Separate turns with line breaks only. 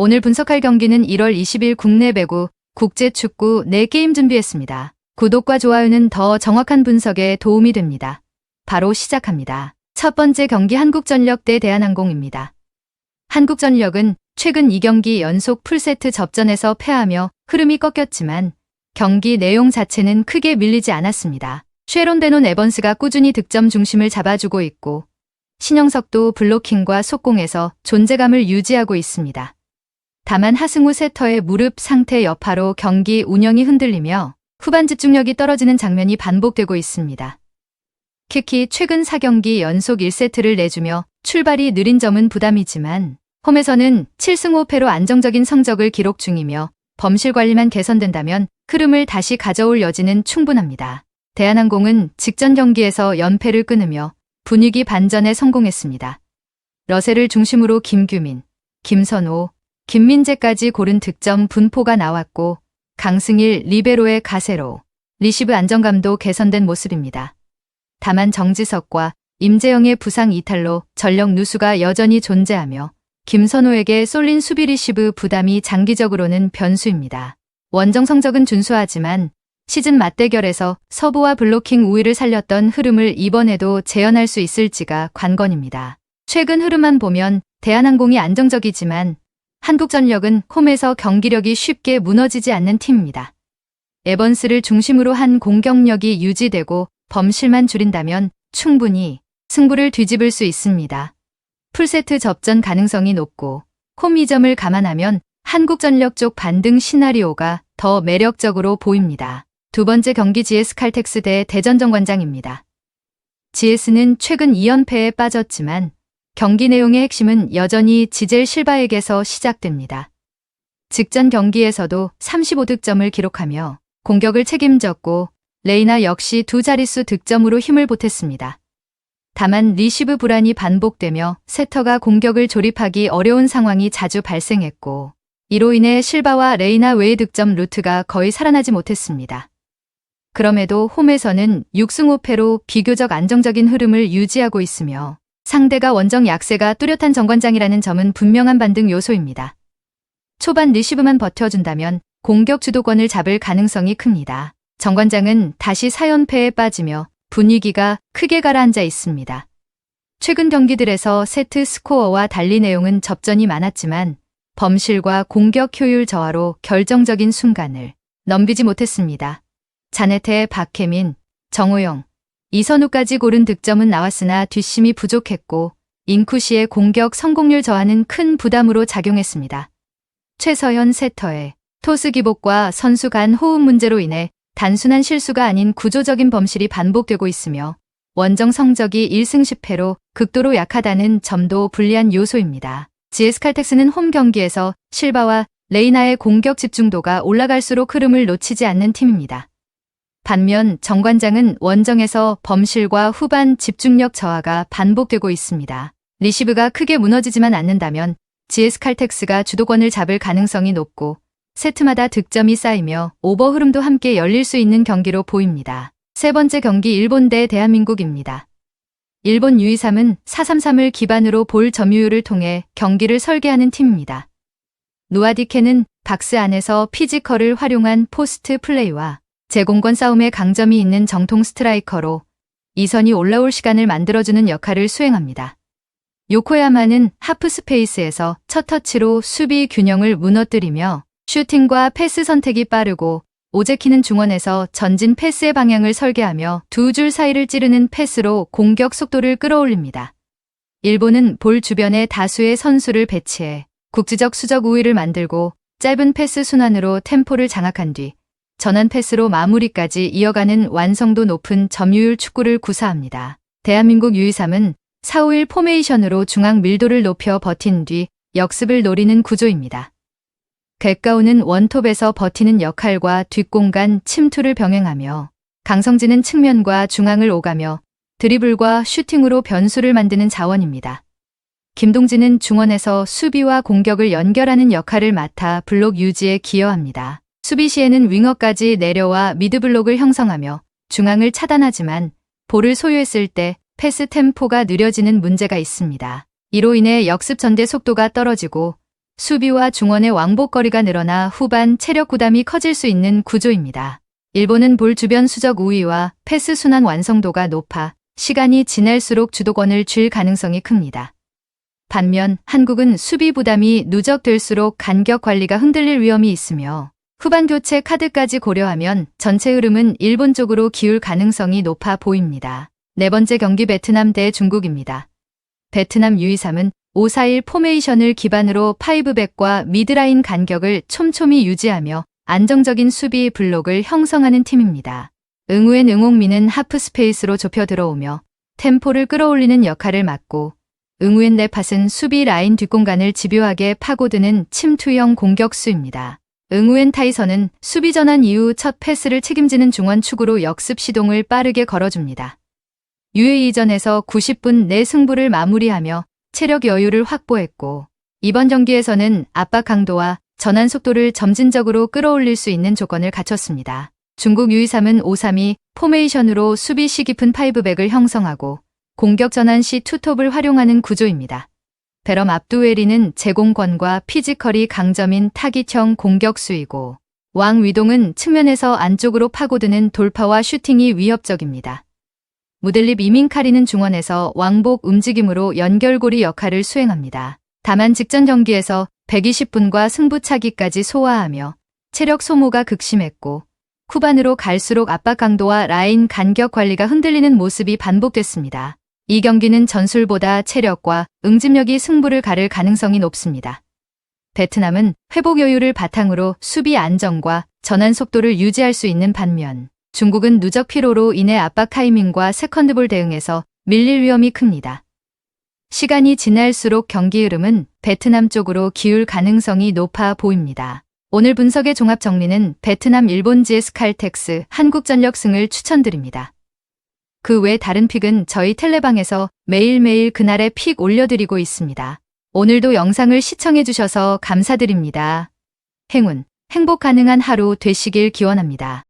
오늘 분석할 경기는 1월 20일 국내 배구, 국제축구 4게임 준비했습니다. 구독과 좋아요는 더 정확한 분석에 도움이 됩니다. 바로 시작합니다. 첫 번째 경기 한국전력 대 대한항공입니다. 한국전력은 최근 2경기 연속 풀세트 접전에서 패하며 흐름이 꺾였지만 경기 내용 자체는 크게 밀리지 않았습니다. 쉐론 데논 에번스가 꾸준히 득점 중심을 잡아주고 있고 신영석도 블로킹과 속공에서 존재감을 유지하고 있습니다. 다만 하승우 세터의 무릎 상태 여파로 경기 운영이 흔들리며 후반 집중력이 떨어지는 장면이 반복되고 있습니다. 특히 최근 4경기 연속 1세트를 내주며 출발이 느린 점은 부담이지만 홈에서는 7승 5패로 안정적인 성적을 기록 중이며 범실 관리만 개선된다면 흐름을 다시 가져올 여지는 충분합니다. 대한항공은 직전 경기에서 연패를 끊으며 분위기 반전에 성공했습니다. 러셀을 중심으로 김규민, 김선호, 김민재까지 고른 득점 분포가 나왔고 강승일, 리베로의 가세로, 리시브 안정감도 개선된 모습입니다. 다만 정지석과 임재영의 부상 이탈로 전력 누수가 여전히 존재하며 김선호에게 쏠린 수비 리시브 부담이 장기적으로는 변수입니다. 원정 성적은 준수하지만 시즌 맞대결에서 서부와 블로킹 우위를 살렸던 흐름을 이번에도 재현할 수 있을지가 관건입니다. 최근 흐름만 보면 대한항공이 안정적이지만 한국전력은 홈에서 경기력이 쉽게 무너지지 않는 팀입니다. 에번스를 중심으로 한 공격력이 유지되고 범실만 줄인다면 충분히 승부를 뒤집을 수 있습니다. 풀세트 접전 가능성이 높고 홈 이점을 감안하면 한국전력 쪽 반등 시나리오가 더 매력적으로 보입니다. 두 번째 경기 GS칼텍스 대 대전정관장입니다. GS는 최근 2연패에 빠졌지만 경기 내용의 핵심은 여전히 지젤 실바에게서 시작됩니다. 직전 경기에서도 35득점을 기록하며 공격을 책임졌고 레이나 역시 두 자릿수 득점으로 힘을 보탰습니다. 다만 리시브 불안이 반복되며 세터가 공격을 조립하기 어려운 상황이 자주 발생했고 이로 인해 실바와 레이나 외의 득점 루트가 거의 살아나지 못했습니다. 그럼에도 홈에서는 6승 5패로 비교적 안정적인 흐름을 유지하고 있으며 상대가 원정 약세가 뚜렷한 정관장이라는 점은 분명한 반등 요소입니다. 초반 리시브만 버텨준다면 공격 주도권을 잡을 가능성이 큽니다. 정관장은 다시 4연패에 빠지며 분위기가 크게 가라앉아 있습니다. 최근 경기들에서 세트 스코어와 달리 내용은 접전이 많았지만 범실과 공격 효율 저하로 결정적인 순간을 넘기지 못했습니다. 자네테, 박혜민, 정호영, 이선우까지 고른 득점은 나왔으나 뒷심이 부족했고 인쿠시의 공격 성공률 저하는 큰 부담으로 작용했습니다. 최서현 세터의 토스 기복과 선수 간 호흡 문제로 인해 단순한 실수가 아닌 구조적인 범실이 반복되고 있으며 원정 성적이 1승 10패로 극도로 약하다는 점도 불리한 요소입니다. GS칼텍스는 홈 경기에서 실바와 레이나의 공격 집중도가 올라갈수록 흐름을 놓치지 않는 팀입니다. 반면 정관장은 원정에서 범실과 후반 집중력 저하가 반복되고 있습니다. 리시브가 크게 무너지지만 않는다면 GS칼텍스가 주도권을 잡을 가능성이 높고 세트마다 득점이 쌓이며 오버 흐름도 함께 열릴 수 있는 경기로 보입니다. 세 번째 경기 일본 대 대한민국입니다. 일본 U23은 4-3-3을 기반으로 볼 점유율을 통해 경기를 설계하는 팀입니다. 누아디케는 박스 안에서 피지컬을 활용한 포스트 플레이와 제공권 싸움에 강점이 있는 정통 스트라이커로 이선이 올라올 시간을 만들어주는 역할을 수행합니다. 요코야마는 하프 스페이스에서 첫 터치로 수비 균형을 무너뜨리며 슈팅과 패스 선택이 빠르고 오제키는 중원에서 전진 패스의 방향을 설계하며 두 줄 사이를 찌르는 패스로 공격 속도를 끌어올립니다. 일본은 볼 주변에 다수의 선수를 배치해 국지적 수적 우위를 만들고 짧은 패스 순환으로 템포를 장악한 뒤 전환 패스로 마무리까지 이어가는 완성도 높은 점유율 축구를 구사합니다. 대한민국 U23은 4-5-1 포메이션으로 중앙 밀도를 높여 버틴 뒤 역습을 노리는 구조입니다. 갯가우는 원톱에서 버티는 역할과 뒷공간 침투를 병행하며 강성진은 측면과 중앙을 오가며 드리블과 슈팅으로 변수를 만드는 자원입니다. 김동진은 중원에서 수비와 공격을 연결하는 역할을 맡아 블록 유지에 기여합니다. 수비 시에는 윙어까지 내려와 미드블록을 형성하며 중앙을 차단하지만 볼을 소유했을 때 패스 템포가 느려지는 문제가 있습니다. 이로 인해 역습 전개 속도가 떨어지고 수비와 중원의 왕복거리가 늘어나 후반 체력 부담이 커질 수 있는 구조입니다. 일본은 볼 주변 수적 우위와 패스 순환 완성도가 높아 시간이 지날수록 주도권을 쥘 가능성이 큽니다. 반면 한국은 수비 부담이 누적될수록 간격 관리가 흔들릴 위험이 있으며 후반 교체 카드까지 고려하면 전체 흐름은 일본 쪽으로 기울 가능성이 높아 보입니다. 네 번째 경기 베트남 대 중국입니다. 베트남 U23은 5-4-1 포메이션을 기반으로 5백과 미드라인 간격을 촘촘히 유지하며 안정적인 수비 블록을 형성하는 팀입니다. 응우엔 응옥민은 하프 스페이스로 좁혀 들어오며 템포를 끌어올리는 역할을 맡고 응우엔 네팟은 수비 라인 뒷공간을 집요하게 파고드는 침투형 공격수입니다. 응우엔 타이선은 수비 전환 이후 첫 패스를 책임지는 중원 축으로 역습 시동을 빠르게 걸어줍니다. UAE전에서 90분 내 승부를 마무리하며 체력 여유를 확보했고 이번 경기에서는 압박 강도와 전환 속도를 점진적으로 끌어올릴 수 있는 조건을 갖췄습니다. 중국 U23은 5-3-2 포메이션으로 수비 시 깊은 5백을 형성하고 공격 전환 시 투톱을 활용하는 구조입니다. 베럼 압두웨리는 제공권과 피지컬이 강점인 타깃형 공격수이고 왕 위동은 측면에서 안쪽으로 파고드는 돌파와 슈팅이 위협적입니다. 무델립 이민카리는 중원에서 왕복 움직임으로 연결고리 역할을 수행합니다. 다만 직전 경기에서 120분과 승부차기까지 소화하며 체력 소모가 극심했고 후반으로 갈수록 압박 강도와 라인 간격 관리가 흔들리는 모습이 반복됐습니다. 이 경기는 전술보다 체력과 응집력이 승부를 가를 가능성이 높습니다. 베트남은 회복 여유를 바탕으로 수비 안정과 전환 속도를 유지할 수 있는 반면 중국은 누적 피로로 인해 압박 타이밍과 세컨드볼 대응에서 밀릴 위험이 큽니다. 시간이 지날수록 경기 흐름은 베트남 쪽으로 기울 가능성이 높아 보입니다. 오늘 분석의 종합 정리는 베트남 일본 GS 칼텍스 한국전력 승을 추천드립니다. 그 외 다른 픽은 저희 텔레방에서 매일매일 그날의 픽 올려드리고 있습니다. 오늘도 영상을 시청해주셔서 감사드립니다. 행운, 행복 가능한 하루 되시길 기원합니다.